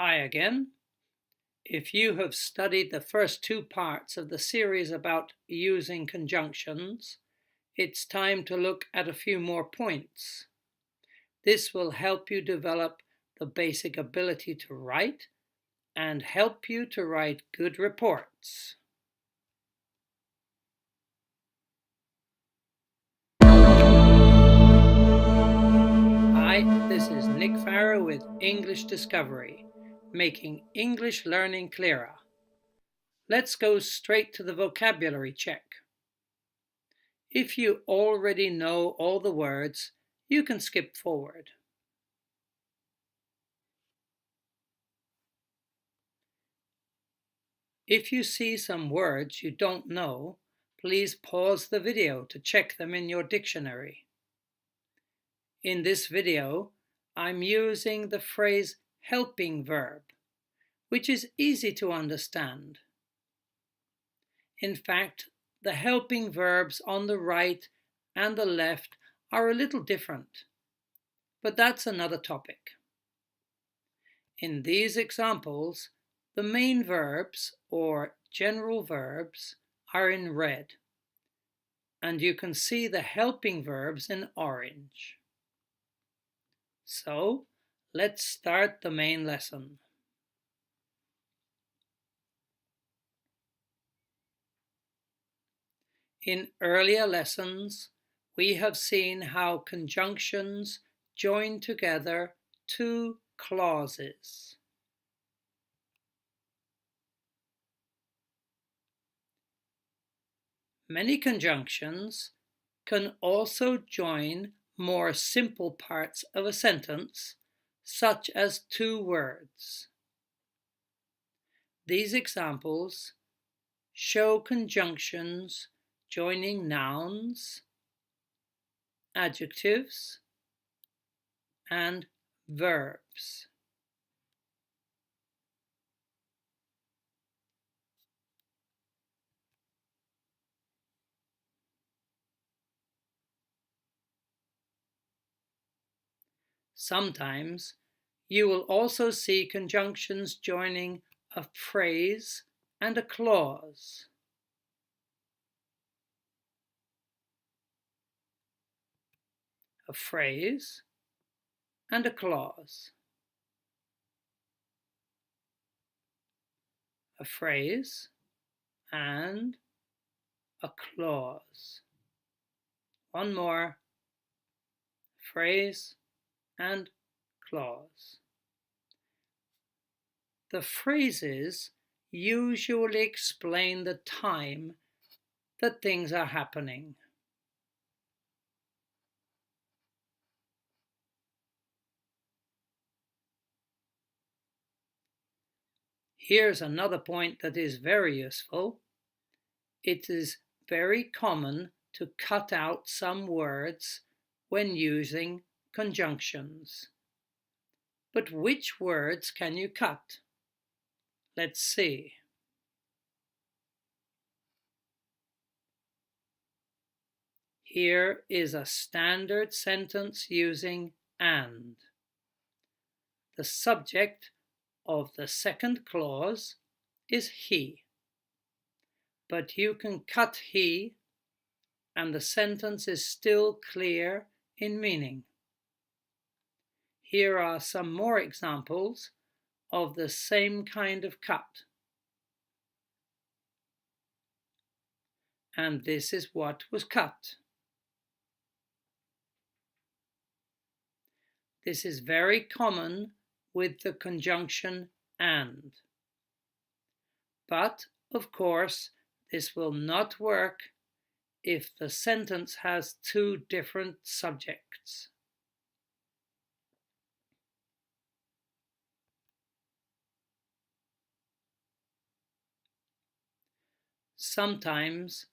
Hi again. If you have studied the first two parts of the series about using conjunctions, it's time to look at a few more points. This will help you develop the basic ability to write and help you to write good reports. Hi, this is Nick Farrow with English Discovery, making English learning clearer. Let's go straight to the vocabulary check. If you already know all the words, you can skip forward. If you see some words you don't know, please pause the video to check them in your dictionary. In this video, I'm using the phrase helping verb, which is easy to understand. In fact, the helping verbs on the right and the left are a little different, but that's another topic. In these examples, the main verbs, or general verbs, are in red, and you can see the helping verbs in orange. So, let's start the main lesson. In earlier lessons, we have seen how conjunctions join together two clauses. Many conjunctions can also join more simple parts of a sentence, such as two words. These examples show conjunctions joining nouns, adjectives, and verbs. Sometimes you will also see conjunctions joining a phrase and a clause. A phrase and a clause. A phrase and a clause. One more. Phrase and clause. The phrases usually explain the time that things are happening. Here's another point that is very useful. It is very common to cut out some words when using conjunctions. But which words can you cut? Let's see. Here is a standard sentence using and. The subject of the second clause is he, but you can cut he and the sentence is still clear in meaning. Here are some more examples of the same kind of cut. And this is what was cut. This is very common with the conjunction and. But, of course, this will not work if the sentence has two different subjects. Sometimes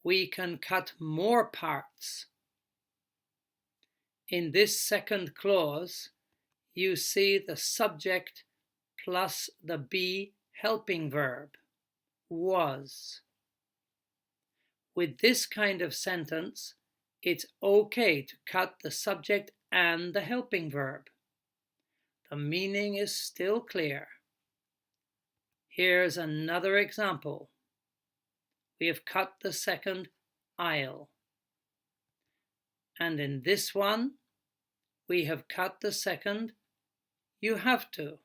we can cut more parts. In this second clause, you see the subject plus the be helping verb, was. With this kind of sentence, it's okay to cut the subject and the helping verb. the meaning is still clear. Here's another example. We have cut the second aisle. And in this one, we have cut the second you have to.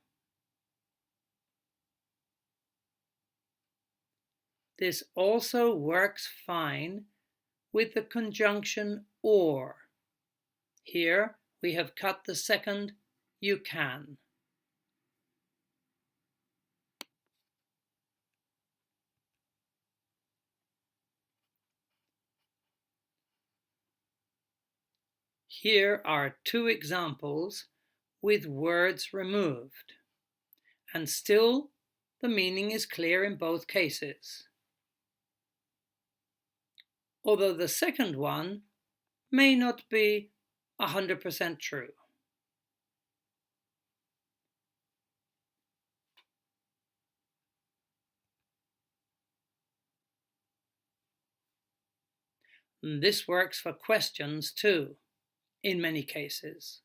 This also works fine with the conjunction or. Here we have cut the second you can. Here are two examples with words removed, and still the meaning is clear in both cases, although the second one may not be 100% true. And this works for questions too, in many cases.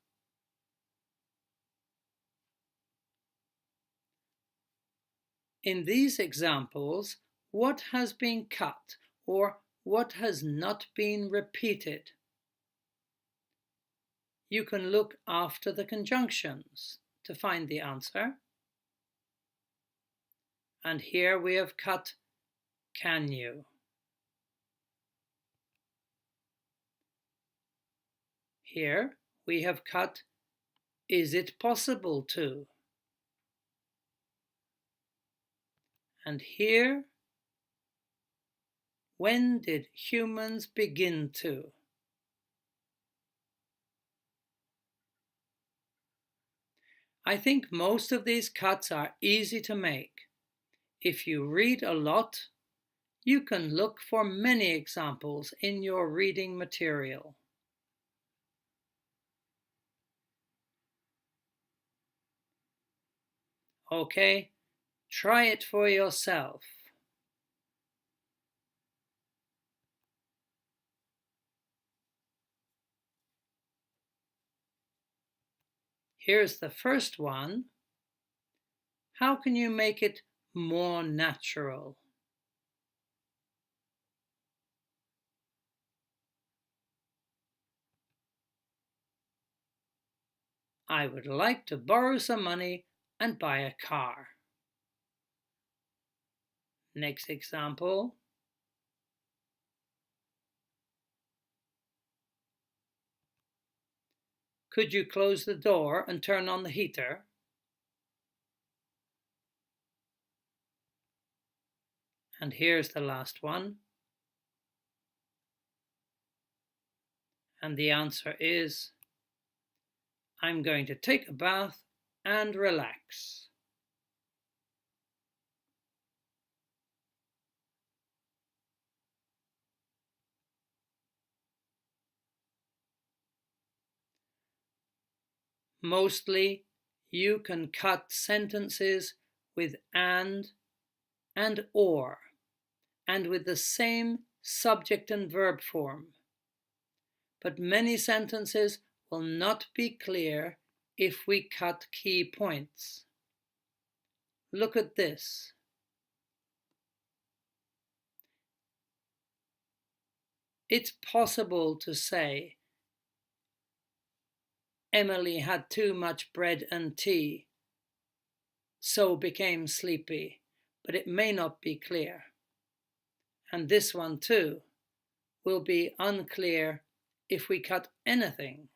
In these examples, what has been cut or what has not been repeated? You can look after the conjunctions to find the answer. And here we have cut can you. Here we have cut is it possible to. And here, when did humans begin to? I think most of these cuts are easy to make. If you read a lot, you can look for many examples in your reading material. Okay, try it for yourself. Here's the first one. How can you make it more natural? I would like to borrow some money and buy a car. Next example. Could you close the door and turn on the heater? And here's the last one. And the answer is, I'm going to take a bath and relax. Mostly, you can cut sentences with and or, and with the same subject and verb form. But many sentences will not be clear if we cut key points. Look at this. It's possible to say, Emily had too much bread and tea, so became sleepy, but it may not be clear. And this one too will be unclear if we cut anything.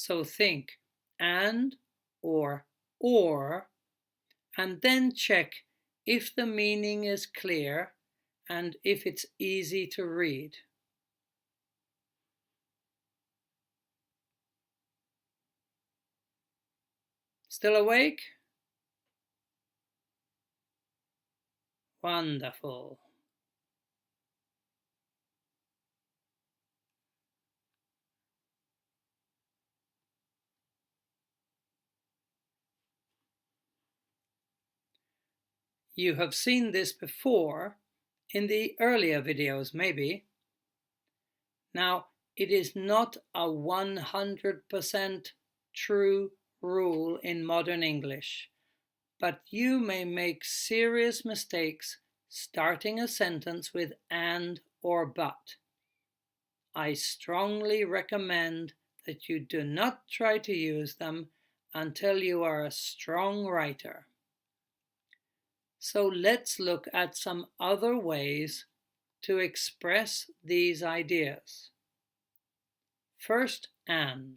So think and or, and then check if the meaning is clear and if it's easy to read. Still awake? Wonderful. You have seen this before in the earlier videos, maybe. Now, it is not a 100% true rule in modern English, but you may make serious mistakes starting a sentence with and or but. I strongly recommend that you do not try to use them until you are a strong writer. So let's look at some other ways to express these ideas. First, and.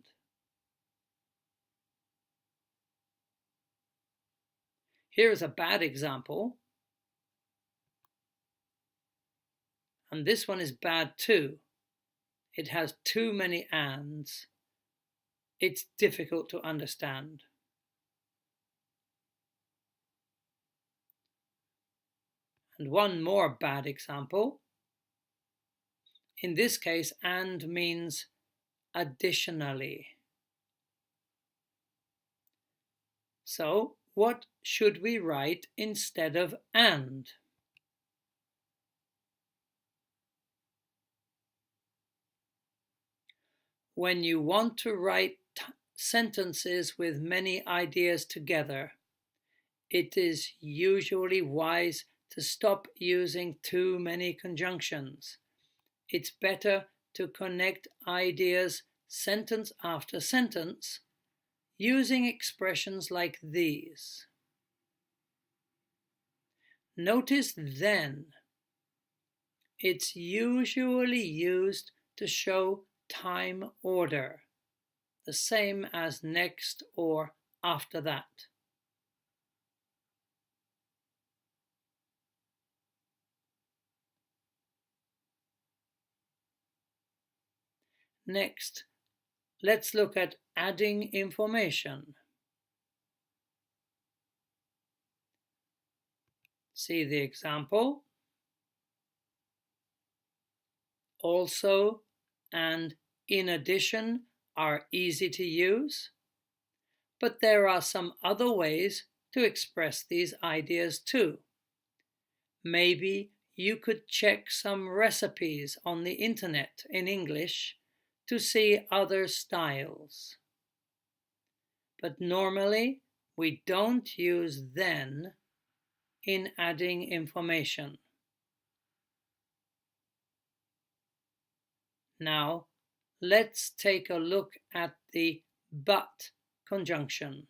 Here's a bad example. And this one is bad too. It has too many ands. It's difficult to understand. And one more bad example. In this case, and means additionally. So, what should we write instead of and? When you want to write sentences with many ideas together, it is usually wise to stop using too many conjunctions. It's better to connect ideas sentence after sentence using expressions like these. Notice then, it's usually used to show time order, the same as next or after that. Next, let's look at adding information. See the example. Also and in addition are easy to use, but there are some other ways to express these ideas too. Maybe you could check some recipes on the internet in English to see other styles. But normally we don't use then in adding information. Now, let's take a look at the but conjunction.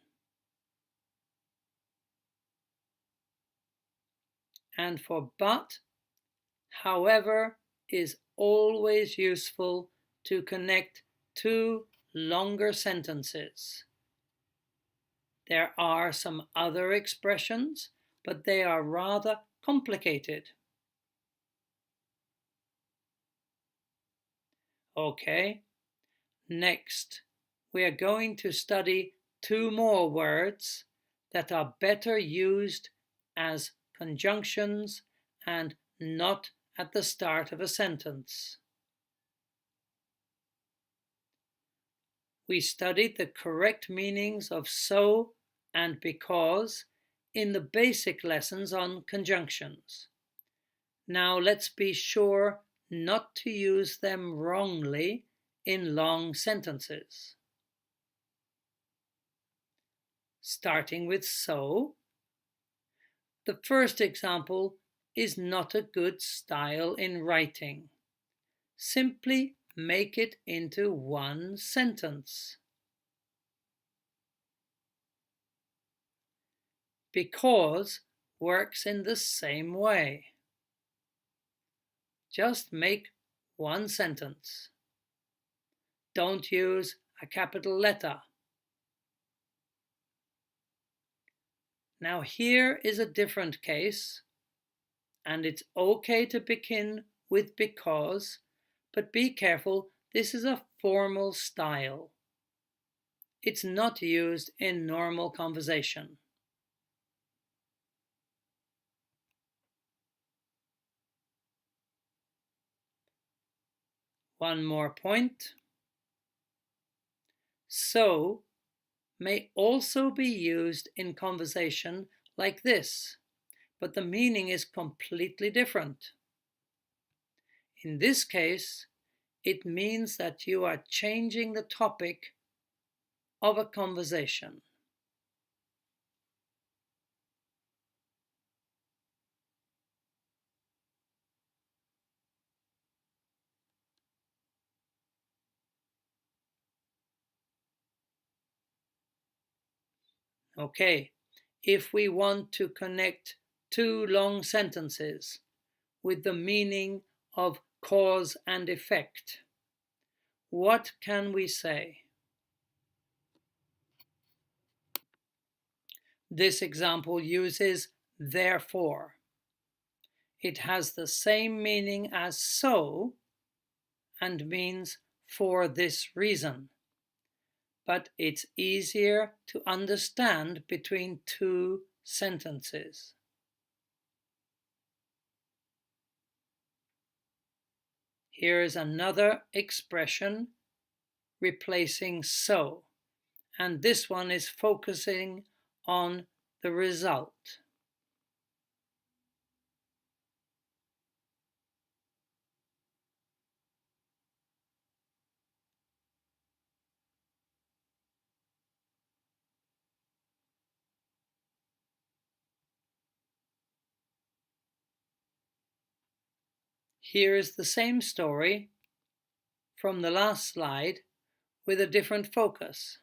And for but, however, is always useful to connect two longer sentences. There are some other expressions, but they are rather complicated. Okay, next we are going to study two more words that are better used as conjunctions and not at the start of a sentence. We studied the correct meanings of so and because in the basic lessons on conjunctions. Now let's be sure not to use them wrongly in long sentences. Starting with so, the first example is not a good style in writing. Simply make it into one sentence. Because works in the same way. Just make one sentence. Don't use a capital letter. Now here is a different case, and it's okay to begin with because, but be careful, this is a formal style. It's not used in normal conversation. One more point. So may also be used in conversation like this, but the meaning is completely different. In this case, it means that you are changing the topic of a conversation. Okay, if we want to connect two long sentences with the meaning of cause and effect, what can we say? This example uses therefore. It has the same meaning as so and means for this reason, but it's easier to understand between two sentences. Here is another expression replacing so, and this one is focusing on the result. Here is the same story from the last slide with a different focus.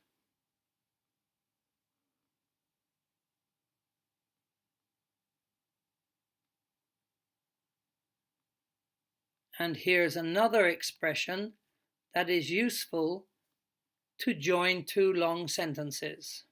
And here's another expression that is useful to join two long sentences.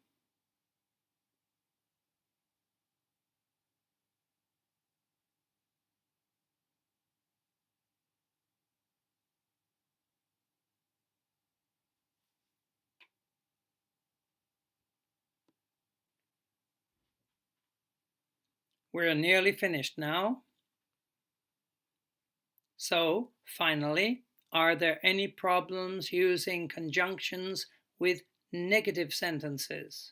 We're nearly finished now. So, finally, are there any problems using conjunctions with negative sentences?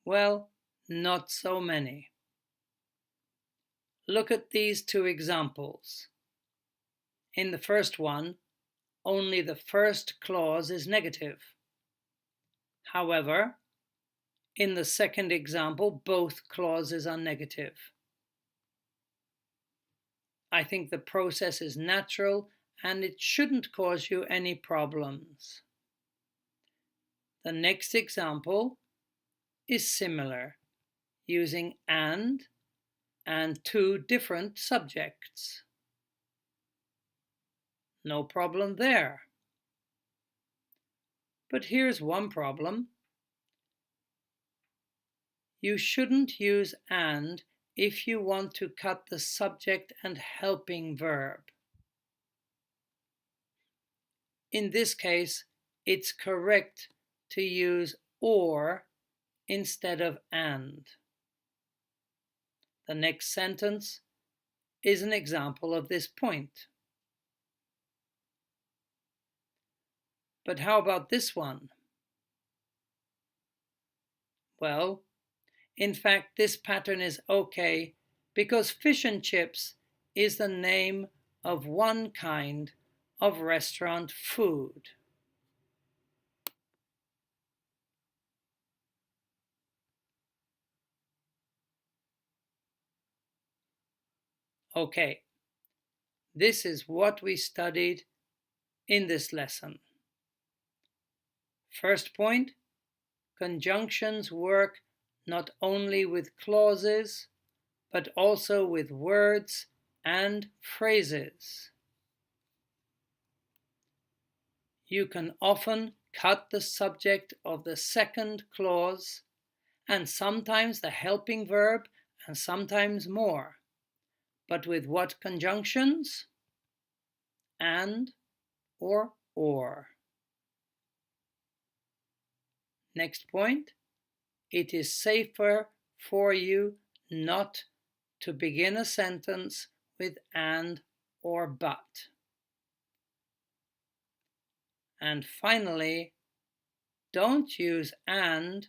Well, not so many. Look at these two examples. In the first one, only the first clause is negative. However, in the second example, both clauses are negative. I think the process is natural and it shouldn't cause you any problems. The next example is similar, using and two different subjects. No problem there. But here's one problem. You shouldn't use and if you want to cut the subject and helping verb. In this case, it's correct to use or instead of and. The next sentence is an example of this point. But how about this one? Well, in fact, this pattern is okay because fish and chips is the name of one kind of restaurant food. Okay, this is what we studied in this lesson. First point, conjunctions work not only with clauses, but also with words and phrases. You can often cut the subject of the second clause and sometimes the helping verb and sometimes more. But with what conjunctions? And or. Next point, it is safer for you not to begin a sentence with and or but. And finally, don't use and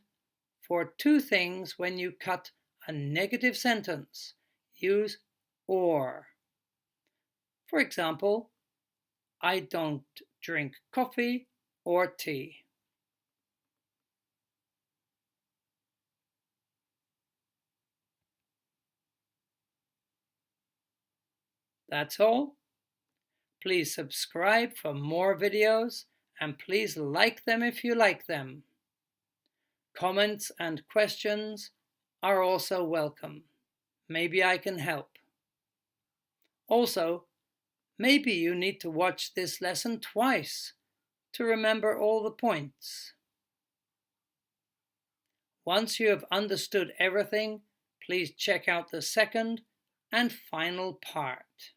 for two things when you cut a negative sentence, use or. For example, I don't drink coffee or tea. That's all. Please subscribe for more videos and please like them if you like them. Comments and questions are also welcome. Maybe I can help. Also, maybe you need to watch this lesson twice to remember all the points. Once you have understood everything, please check out the second and final part.